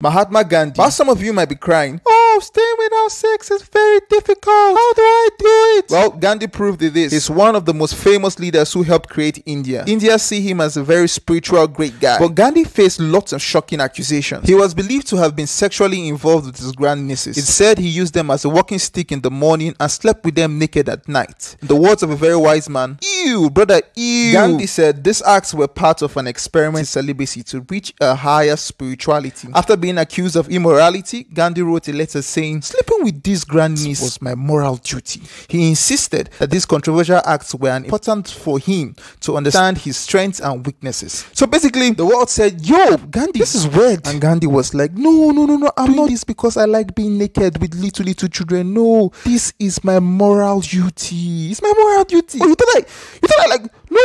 Mahatma Gandhi. While some of you might be crying, "Oh, staying without sex is very difficult. How do I do it?" Well, Gandhi proved it is. He's one of the most famous leaders who helped create India. India see him as a very spiritual, great guy. But Gandhi faced lots of shocking accusations. He was believed to have been sexually involved with his grandnieces. It said he used them as a walking stick in the morning and slept with them naked at night. In the words of a very wise man, "Ew, brother, ew." Gandhi said these acts were part of an experiment in celibacy to reach a higher spirituality. After being accused of immorality, Gandhi wrote a letter saying, "Sleeping with these grandniece was my moral duty." He insisted that these controversial acts were important for him to understand his strengths and weaknesses. So basically, the world said, "Yo, Gandhi, this is weird." And Gandhi was like, No, I'm not this because I like being naked with little children. No, this is my moral duty. It's my moral duty. Oh, you thought like, no,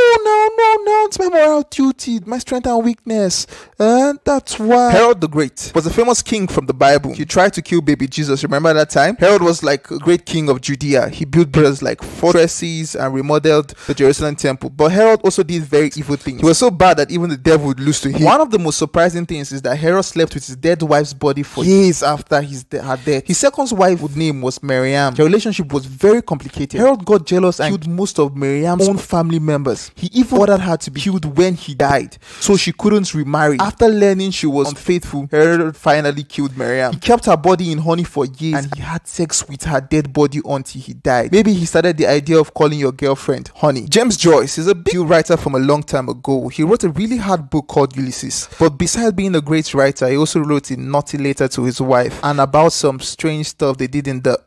it's my moral duty, my strength and weakness. And that's why Herod the Great was a famous king from the Bible. He tried to kill baby Jesus. Remember that time? Herod was like a great king of Judea. He built buildings like fortresses and remodeled the Jerusalem temple. But Herod also did very evil things. He was so bad that even the devil would lose to him. One of the most surprising things is that Herod slept with his dead wife's body for years after her death. His second wife's name was Miriam. Their relationship was very complicated. Herod got jealous and killed most of Miriam's own family members. He even ordered her to be killed when he died, so she couldn't remarry. After learning she was unfaithful, Herod finally killed Miriam. He kept her body in honey for years and he had sex with her dead body until he died. Maybe he started the idea of calling your girlfriend honey. James Joyce is a big writer from a long time ago. He wrote a really hard book called Ulysses. But besides being a great writer, he also wrote a naughty letter to his wife and about some strange stuff they did in the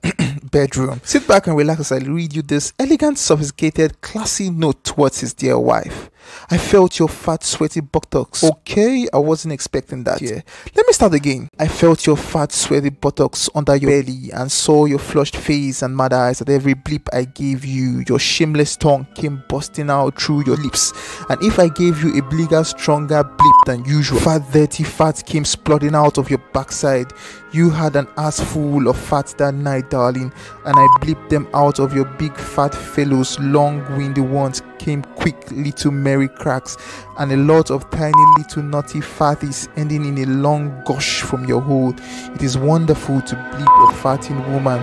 bedroom. Sit back and relax as I read you this elegant, sophisticated, classy note towards his dear wife. "I felt your fat, sweaty buttocks." Okay, I wasn't expecting that. Yeah. Let me start again. "I felt your fat, sweaty buttocks under your belly and saw your flushed face and mad eyes at every bleep I gave you. Your shameless tongue came busting out through your lips. And if I gave you a bigger, stronger bleep than usual, fat, dirty fat came splotting out of your backside. You had an ass full of fat that night, darling, and I bleeped them out of your big fat fellows. Long windy ones came quick little merry cracks and a lot of tiny little naughty fatties ending in a long gush from your hole. It is wonderful to bleep a fatting woman."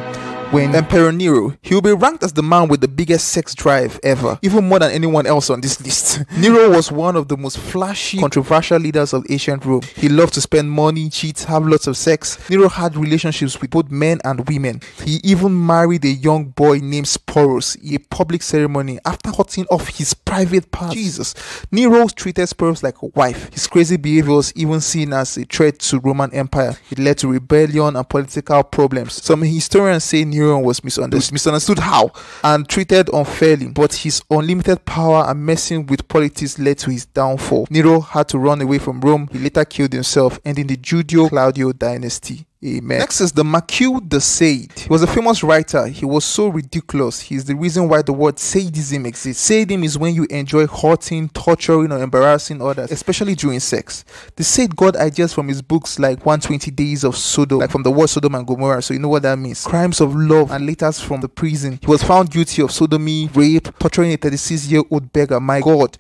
When Emperor Nero, he will be ranked as the man with the biggest sex drive ever, even more than anyone else on this list. Nero was one of the most flashy, controversial leaders of ancient Rome. He loved to spend money, cheat, have lots of sex. Nero had relationships with both men and women. He even married a young boy named Sporus in a public ceremony after cutting off his private parts. Jesus. Nero treated Sporus like a wife. His crazy behavior was even seen as a threat to Roman Empire. It led to rebellion and political problems. Some historians say Nero was misunderstood how and treated unfairly, but his unlimited power and messing with politics led to his downfall. Nero had to run away from Rome. He later killed himself, ending the Julio-Claudio dynasty. Amen. Next is the Marquis de Sade. He was a famous writer. He was so ridiculous. He is the reason why the word sadism exists. Sadism is when you enjoy hurting, torturing, or embarrassing others, especially during sex. The Sade got ideas from his books like 120 Days of Sodom, like from the word Sodom and Gomorrah, so you know what that means. Crimes of Love and letters from the prison. He was found guilty of sodomy, rape, torturing a 36-year-old beggar. My God.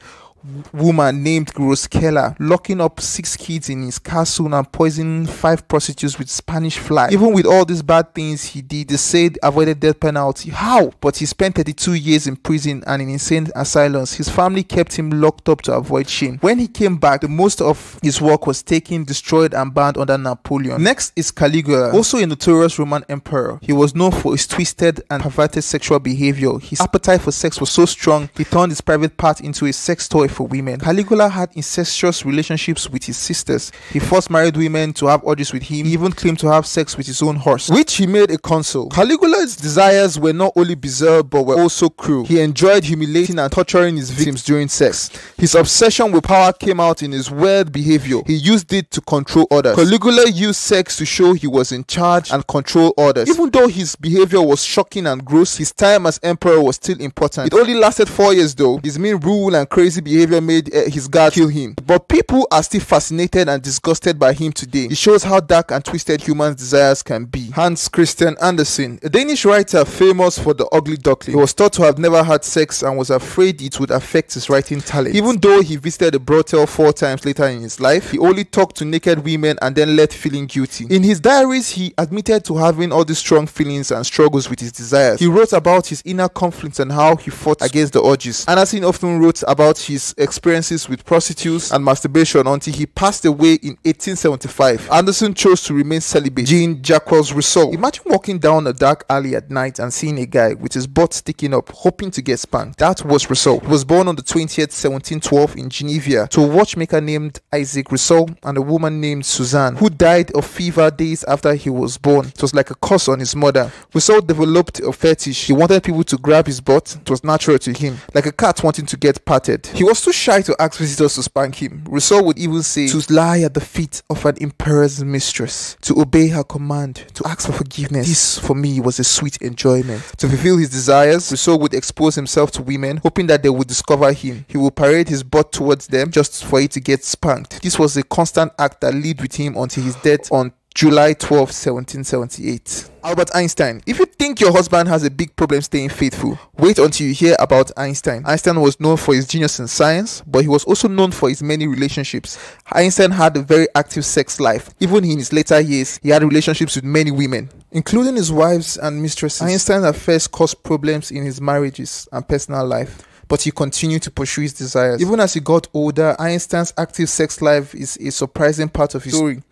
Woman named Groskella, locking up 6 kids in his castle and poisoning 5 prostitutes with Spanish fly. Even with all these bad things he did, they said avoided death penalty. How? But he spent 32 years in prison and in insane asylums. His family kept him locked up to avoid shame. When he came back, the most of his work was taken, destroyed, and banned under Napoleon. Next is Caligula, also a notorious Roman emperor. He was known for his twisted and perverted sexual behavior. His appetite for sex was so strong, he turned his private part into a sex toy for women. Caligula had incestuous relationships with his sisters. He first married women to have orgies with him. He even claimed to have sex with his own horse, which he made a consul. Caligula's desires were not only bizarre but were also cruel. He enjoyed humiliating and torturing his victims during sex. His obsession with power came out in his weird behavior. He used it to control others. Caligula used sex to show he was in charge and control others. Even though his behavior was shocking and gross, his time as emperor was still important. It only lasted 4 years though. His mean rule and crazy behavior behavior made his guard kill him. But people are still fascinated and disgusted by him today. It shows how dark and twisted human desires can be. Hans Christian Andersen, a Danish writer famous for The Ugly Duckling. He was thought to have never had sex and was afraid it would affect his writing talent. Even though he visited a brothel 4 times later in his life, he only talked to naked women and then left feeling guilty. In his diaries, he admitted to having all these strong feelings and struggles with his desires. He wrote about his inner conflicts and how he fought against the urges. Andersen often wrote about his experiences with prostitutes and masturbation until he passed away in 1875. Andersen chose to remain celibate. Jean-Jacques Rousseau. Imagine walking down a dark alley at night and seeing a guy with his butt sticking up, hoping to get spanked. That was Rousseau. He was born on the 20th, 1712 in Geneva to a watchmaker named Isaac Rousseau and a woman named Suzanne, who died of fever days after he was born. It was like a curse on his mother. Rousseau developed a fetish. He wanted people to grab his butt. It was natural to him, like a cat wanting to get patted. He was too shy to ask visitors to spank him. Rousseau would even say to lie at the feet of an emperor's mistress, to obey her command, to ask for forgiveness. This, for me, was a sweet enjoyment. To fulfill his desires, Rousseau would expose himself to women, hoping that they would discover him. He would parade his butt towards them just for it to get spanked. This was a constant act that lived with him until his death on July 12, 1778. Albert Einstein. If you think your husband has a big problem staying faithful, wait until you hear about Einstein. Einstein was known for his genius in science, but he was also known for his many relationships. Einstein had a very active sex life. Even in his later years, he had relationships with many women, including his wives and mistresses. Einstein's affairs caused problems in his marriages and personal life, but he continued to pursue his desires. Even as he got older, Einstein's active sex life is a surprising part of his story,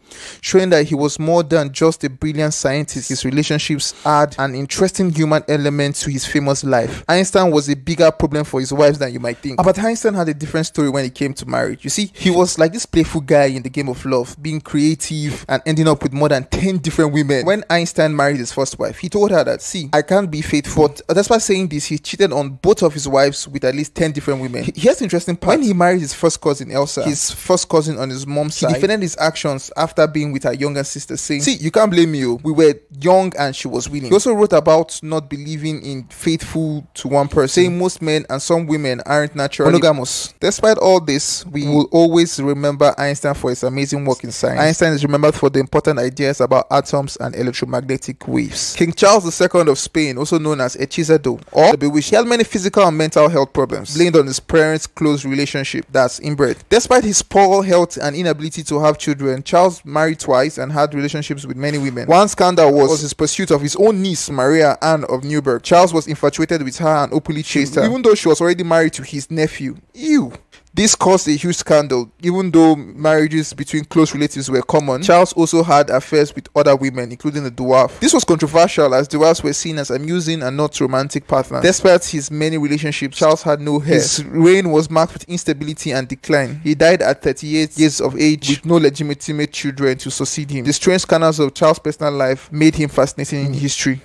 showing that he was more than just a brilliant scientist. His relationships add an interesting human element to his famous life. Einstein was a bigger problem for his wives than you might think. But Einstein had a different story when it came to marriage. You see, he was like this playful guy in the game of love, being creative and ending up with more than 10 different women. When Einstein married his first wife, he told her that, see, I can't be faithful. But despite saying this, he cheated on both of his wives with at least 10 different women. Here's the interesting part. When he married his first cousin, Elsa, his first cousin on his mom's side, he defended his actions after being with her younger sister, saying, see, you can't blame me. We were young and she was willing. He also wrote about not believing in faithful to one person, saying most men and some women aren't naturally monogamous. Despite all this, we will always remember Einstein for his amazing work in science. Einstein is remembered for the important ideas about atoms and electromagnetic waves. King Charles II of Spain, also known as Hechizado or the Bewitched, he had many physical and mental health problems, blamed on his parents' close relationship, that's inbred. Despite his poor health and inability to have children, Charles married twice and had relationships with many women. One scandal was his pursuit of his own niece, Maria Anne of Newburgh. Charles was infatuated with her and openly chased her, even though she was already married to his nephew. Ew. This caused a huge scandal. Even though marriages between close relatives were common, Charles also had affairs with other women, including the dwarf. This was controversial as dwarfs were seen as amusing and not romantic partners. Despite his many relationships, Charles had no heir. His reign was marked with instability and decline. He died at 38 years of age with no legitimate children to succeed him. The strange scandals of Charles' personal life made him fascinating in history.